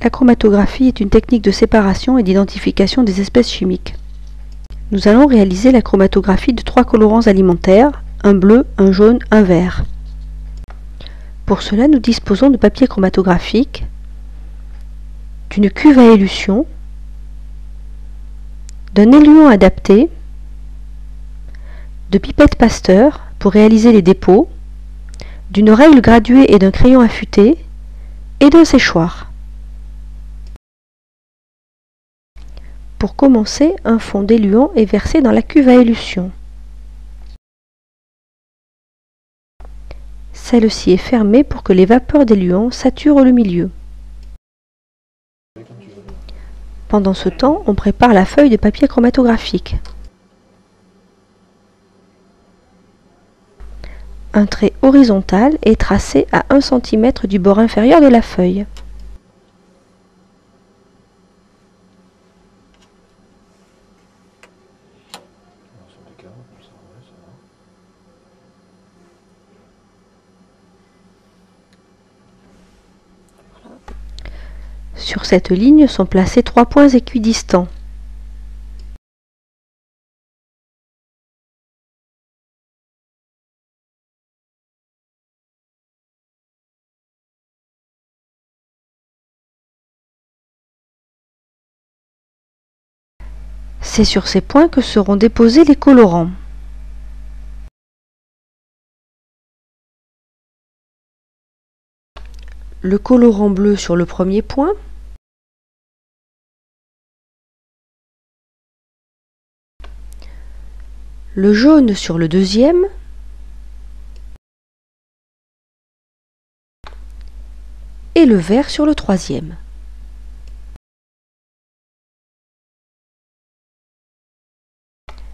La chromatographie est une technique de séparation et d'identification des espèces chimiques. Nous allons réaliser la chromatographie de 3 colorants alimentaires, un bleu, un jaune, un vert. Pour cela, nous disposons de papier chromatographique, d'une cuve à élution, d'un éluant adapté, de pipettes Pasteur pour réaliser les dépôts, d'une règle graduée et d'un crayon affûté, et d'un séchoir. Pour commencer, un fond d'éluant est versé dans la cuve à élution. Celle-ci est fermée pour que les vapeurs d'éluant saturent le milieu. Pendant ce temps, on prépare la feuille de papier chromatographique. Un trait horizontal est tracé à 1 cm du bord inférieur de la feuille. Sur cette ligne sont placés 3 points équidistants. C'est sur ces points que seront déposés les colorants. Le colorant bleu sur le premier point, le jaune sur le deuxième, et le vert sur le troisième.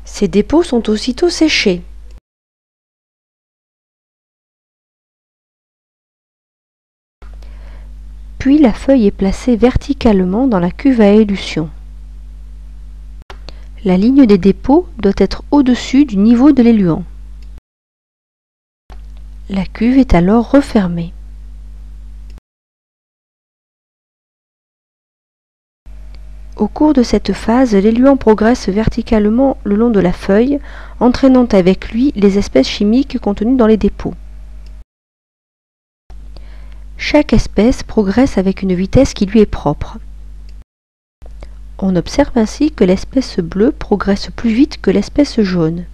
Ces dépôts sont aussitôt séchés. Puis la feuille est placée verticalement dans la cuve à élution. La ligne des dépôts doit être au-dessus du niveau de l'éluant. La cuve est alors refermée. Au cours de cette phase, l'éluant progresse verticalement le long de la feuille, entraînant avec lui les espèces chimiques contenues dans les dépôts. Chaque espèce progresse avec une vitesse qui lui est propre. On observe ainsi que l'espèce bleue progresse plus vite que l'espèce jaune.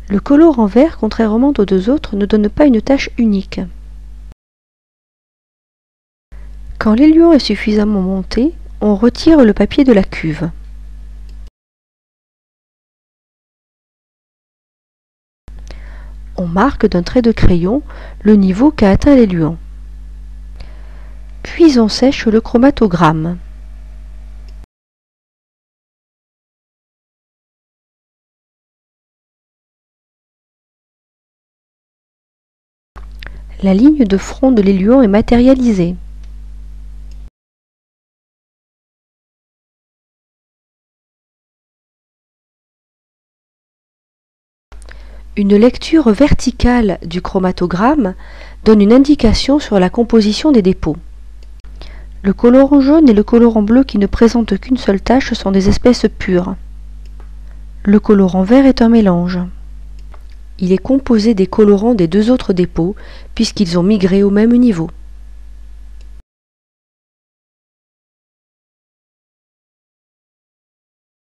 Le colorant vert, contrairement aux deux autres, ne donne pas une tache unique. Quand l'éluant est suffisamment monté, on retire le papier de la cuve. On marque d'un trait de crayon le niveau qu'a atteint l'éluant. Puis on sèche le chromatogramme. La ligne de front de l'éluant est matérialisée. Une lecture verticale du chromatogramme donne une indication sur la composition des dépôts. Le colorant jaune et le colorant bleu qui ne présentent qu'une seule tache sont des espèces pures. Le colorant vert est un mélange. Il est composé des colorants des deux autres dépôts puisqu'ils ont migré au même niveau.